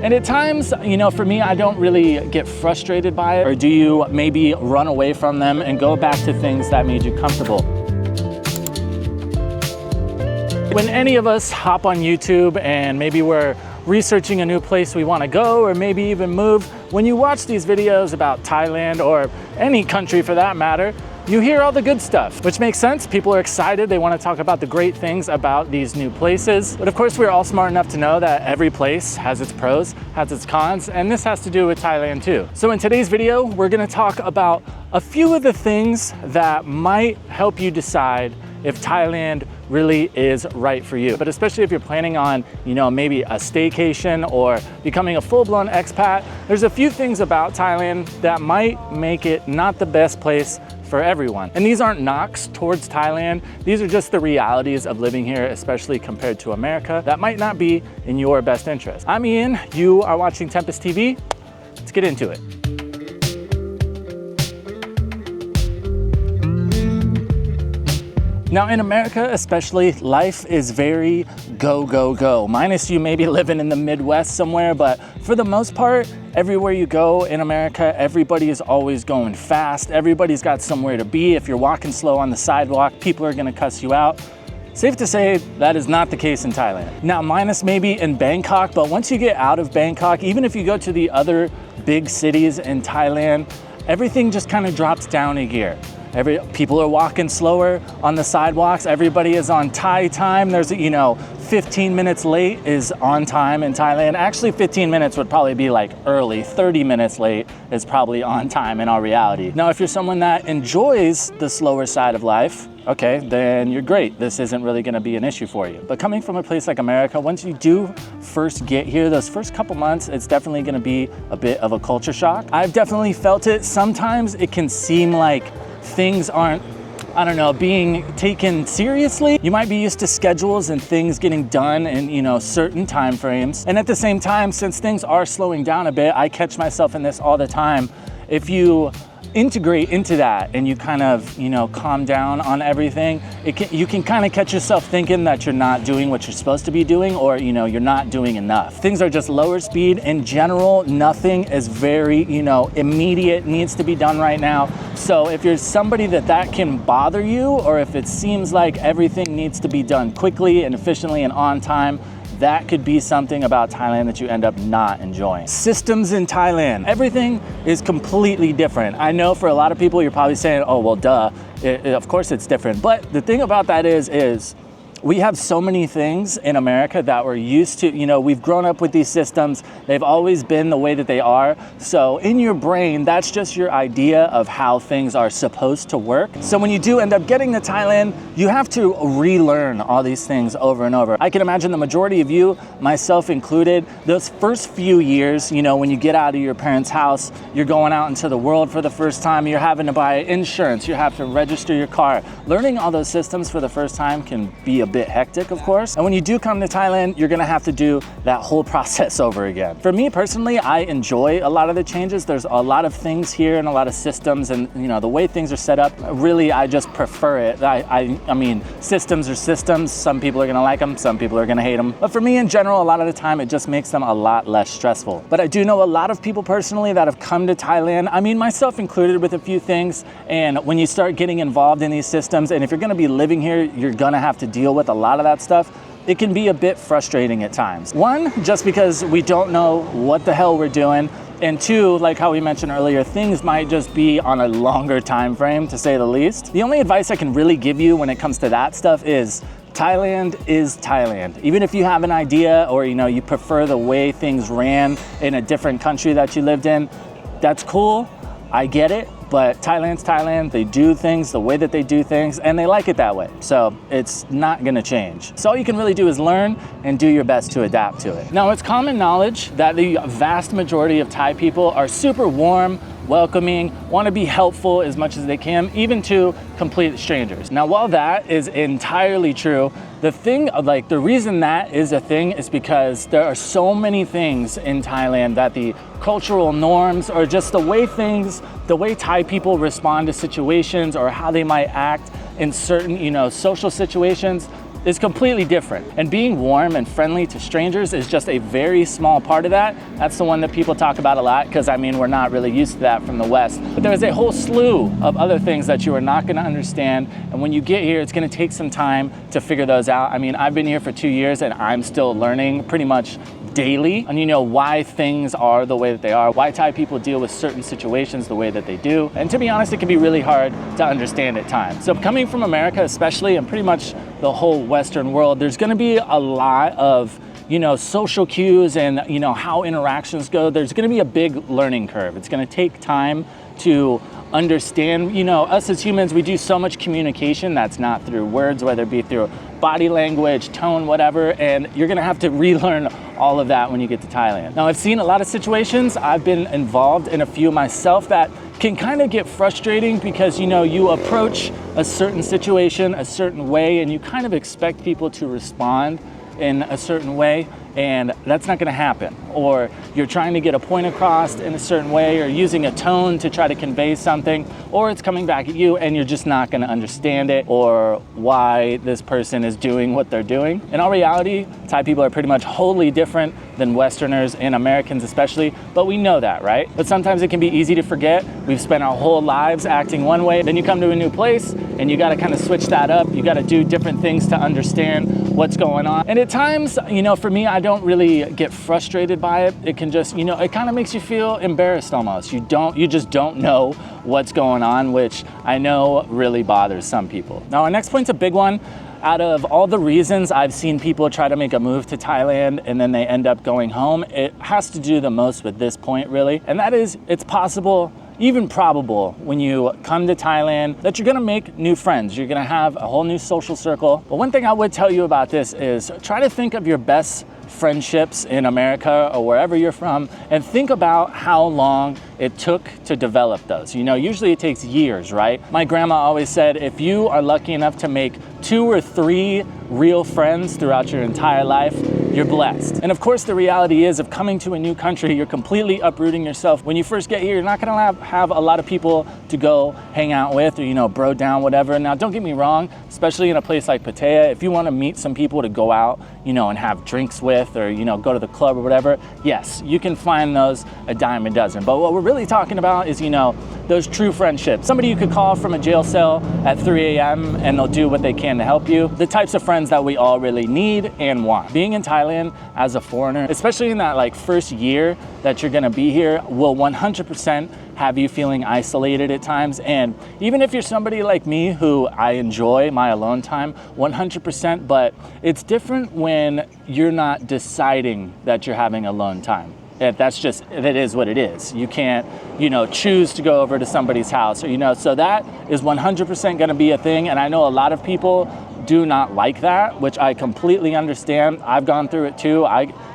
And at times, for me, I don't really get frustrated by it. Or do you maybe run away from them and go back to things that made you comfortable? When any of us hop on YouTube and maybe we're researching a new place we want to go or maybe even move, when you watch these videos about Thailand or any country for that matter, you hear all the good stuff, which makes sense. People are excited. They want to talk about the great things about these new places. But of course, we're all smart enough to know that every place has its pros, has its cons, and this has to do with Thailand too. So in today's video, we're going to talk about a few of the things that might help you decide if Thailand really is right for you. But especially if you're planning on, maybe a staycation or becoming a full-blown expat, there's a few things about Thailand that might make it not the best place for everyone. And these aren't knocks towards Thailand. These are just the realities of living here, especially compared to America, that might not be in your best interest. I'm Ian, you are watching Tempus TV. Let's get into it. Now in America especially, life is very go, go, go. Minus you maybe living in the Midwest somewhere, but for the most part, everywhere you go in America, everybody is always going fast. Everybody's got somewhere to be. If you're walking slow on the sidewalk, people are gonna cuss you out. Safe to say that is not the case in Thailand. Now minus maybe in Bangkok, but once you get out of Bangkok, even if you go to the other big cities in Thailand, everything just kind of drops down a gear. People are walking slower on the sidewalks. Everybody is on Thai time. There's, 15 minutes late is on time in Thailand. Actually, 15 minutes would probably be like early. 30 minutes late is probably on time in our reality. Now, if you're someone that enjoys the slower side of life, okay, then you're great. This isn't really gonna be an issue for you. But coming from a place like America, once you do first get here, those first couple months, it's definitely gonna be a bit of a culture shock. I've definitely felt it. Sometimes it can seem like things aren't, being taken seriously. You might be used to schedules and things getting done in, certain time frames. And at the same time, since things are slowing down a bit, I catch myself in this all the time. If you integrate into that and you kind of, calm down on everything, you can kind of catch yourself thinking that you're not doing what you're supposed to be doing or, you're not doing enough. Things are just lower speed. In general, nothing is very, immediate, needs to be done right now. So if you're somebody that can bother you, or if it seems like everything needs to be done quickly and efficiently and on time, that could be something about Thailand that you end up not enjoying. Systems in Thailand. Everything is completely different. I know for a lot of people, you're probably saying, oh, well, duh, of course it's different. But the thing about that is we have so many things in America that we're used to, we've grown up with these systems. They've always been the way that they are. So in your brain, that's just your idea of how things are supposed to work. So when you do end up getting to Thailand, you have to relearn all these things over and over. I can imagine the majority of you, myself included, those first few years, when you get out of your parents' house, you're going out into the world for the first time, you're having to buy insurance, you have to register your car. Learning all those systems for the first time can be a bit hectic, of course. And when you do come to Thailand, you're gonna have to do that whole process over again. For me personally, I enjoy a lot of the changes. There's a lot of things here and a lot of systems and the way things are set up, really, I just prefer it. I mean, systems are systems. Some people are gonna like them, some people are gonna hate them. But for me in general, a lot of the time, it just makes them a lot less stressful. But I do know a lot of people personally that have come to Thailand, I mean, myself included with a few things. And when you start getting involved in these systems, and if you're gonna be living here, you're gonna have to deal with a lot of that stuff. It can be a bit frustrating at times. One, just because we don't know what the hell we're doing. And two, like how we mentioned earlier, things might just be on a longer time frame, to say the least. The only advice I can really give you when it comes to that stuff is Thailand is Thailand. Even if you have an idea or you prefer the way things ran in a different country that you lived in, that's cool. I get it. But Thailand's Thailand, they do things the way that they do things, and they like it that way. So it's not gonna change. So all you can really do is learn and do your best to adapt to it. Now, it's common knowledge that the vast majority of Thai people are super warm, welcoming, want to be helpful as much as they can, even to complete strangers. Now, while that is entirely true, the reason that is a thing is because there are so many things in Thailand that the cultural norms or just the way Thai people respond to situations or how they might act in certain, social situations, is completely different. And being warm and friendly to strangers is just a very small part of that. That's the one that people talk about a lot, because I mean, we're not really used to that from the West. But there's a whole slew of other things that you are not gonna understand. And when you get here, it's gonna take some time to figure those out. I mean, I've been here for 2 years and I'm still learning pretty much daily, and you know, why things are the way that they are, why Thai people deal with certain situations the way that they do. And to be honest, it can be really hard to understand at times. So coming from America especially, and pretty much the whole Western world, there's gonna be a lot of, you know, social cues and, you know, how interactions go. There's gonna be a big learning curve. It's gonna take time to understand. You know, us as humans, we do so much communication that's not through words, whether it be through body language, tone, whatever, and you're gonna have to relearn all of that when you get to Thailand. Now, I've seen a lot of situations, I've been involved in a few myself, that can kind of get frustrating because, you know, you approach a certain situation a certain way and you kind of expect people to respond in a certain way, and that's not gonna happen. Or you're trying to get a point across in a certain way, or using a tone to try to convey something, or it's coming back at you and you're just not gonna understand it, or why this person is doing what they're doing. In all reality, Thai people are pretty much wholly different than Westerners and Americans especially, but we know that, right? But sometimes it can be easy to forget. We've spent our whole lives acting one way, then you come to a new place and you gotta kind of switch that up. You gotta do different things to understand what's going on. And at times, you know, for me, I don't really get frustrated by it. It can just, you know, it kind of makes you feel embarrassed almost. You just don't know what's going on, which I know really bothers some people. Now, our next point's a big one. Out of all the reasons I've seen people try to make a move to Thailand and then they end up going home, it has to do the most with this point, really. And that is, it's possible, even probable, when you come to Thailand, that you're gonna make new friends. You're gonna have a whole new social circle. But one thing I would tell you about this is try to think of your best friendships in America or wherever you're from, and think about how long it took to develop those. You know, usually it takes years, right? My grandma always said, if you are lucky enough to make 2 or 3 real friends throughout your entire life, you're blessed. And of course, the reality is, of coming to a new country, you're completely uprooting yourself. When you first get here, you're not gonna have a lot of people to go hang out with, or, you know, bro down, whatever. Now, don't get me wrong, especially in a place like Pattaya, if you wanna meet some people to go out, you know, and have drinks with, or, you know, go to the club or whatever, yes, you can find those a dime a dozen. But what we're really talking about is, you know, those true friendships. Somebody you could call from a jail cell at 3 a.m. and they'll do what they can to help you. The types of friends that we all really need and want. Being in Thailand as a foreigner, especially in that like first year that you're gonna be here, will 100% have you feeling isolated at times. And even if you're somebody like me who I enjoy my alone time 100%, but it's different when you're not deciding that you're having alone time. That's just, it is what it is. You can't, you know, choose to go over to somebody's house, or, you know, so that is 100% gonna be a thing. And I know a lot of people do not like that, which I completely understand. I've gone through it too.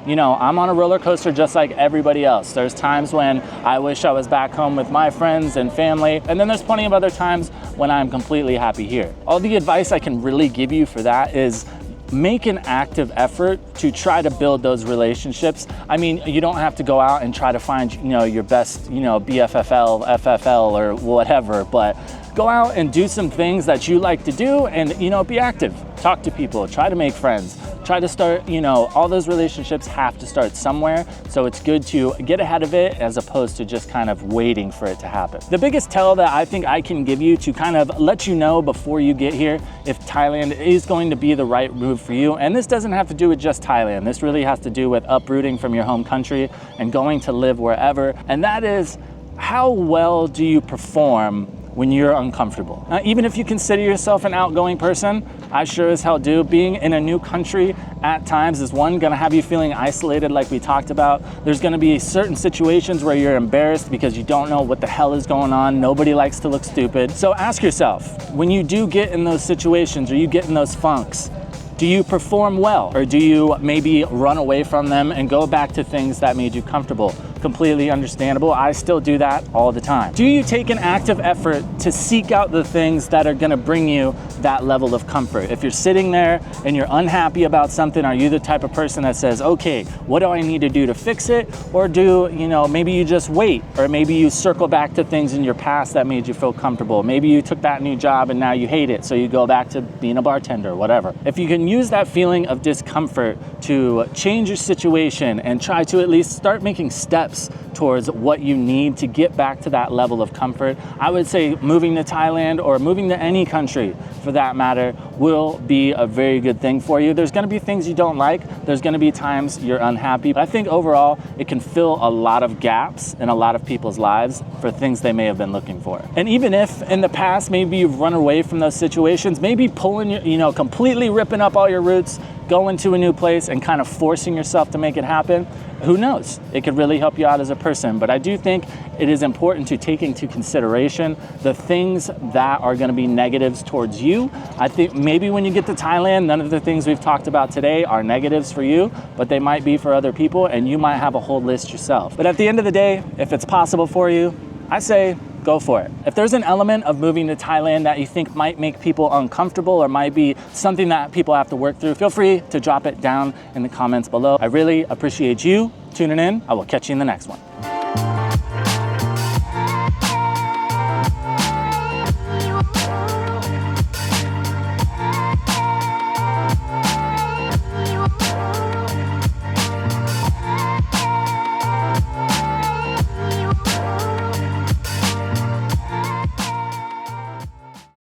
You know, I'm on a roller coaster just like everybody else. There's times when I wish I was back home with my friends and family, and then there's plenty of other times when I'm completely happy here. All the advice I can really give you for that is make an active effort to try to build those relationships. I mean, you don't have to go out and try to find, you know, your best, you know, BFFL, FFL, or whatever, but go out and do some things that you like to do, and, you know, be active. Talk to people, try to make friends, try to start, you know, all those relationships have to start somewhere. So it's good to get ahead of it as opposed to just kind of waiting for it to happen. The biggest tell that I think I can give you to kind of let you know before you get here if Thailand is going to be the right move for you, and this doesn't have to do with just Thailand. This really has to do with uprooting from your home country and going to live wherever. And that is, how well do you perform when you're uncomfortable? Even if you consider yourself an outgoing person, I sure as hell do. Being in a new country at times is gonna have you feeling isolated like we talked about. There's gonna be certain situations where you're embarrassed because you don't know what the hell is going on. Nobody likes to look stupid. So ask yourself, when you do get in those situations or you get in those funks, do you perform well, or do you maybe run away from them and go back to things that made you comfortable? completely understandable. I still do that all the time. Do you take an active effort to seek out the things that are gonna bring you that level of comfort? If you're sitting there and you're unhappy about something, are you the type of person that says, okay, what do I need to do to fix it? Or do, you know, maybe you just wait, or maybe you circle back to things in your past that made you feel comfortable. Maybe you took that new job and now you hate it, so you go back to being a bartender, whatever. If you can use that feeling of discomfort to change your situation and try to at least start making steps towards what you need to get back to that level of comfort, I would say moving to Thailand or moving to any country for that matter will be a very good thing for you. There's gonna be things you don't like. There's gonna be times you're unhappy. But I think overall, it can fill a lot of gaps in a lot of people's lives for things they may have been looking for. And even if in the past, maybe you've run away from those situations, maybe pulling your, you know, completely ripping up all your roots, going to a new place and kind of forcing yourself to make it happen, who knows? It could really help you out as a person. But I do think it is important to take into consideration the things that are gonna be negatives towards you. I think maybe when you get to Thailand, none of the things we've talked about today are negatives for you, but they might be for other people, and you might have a whole list yourself. But at the end of the day, if it's possible for you, I say go for it. If there's an element of moving to Thailand that you think might make people uncomfortable or might be something that people have to work through, feel free to drop it down in the comments below. I really appreciate you tuning in. I will catch you in the next one.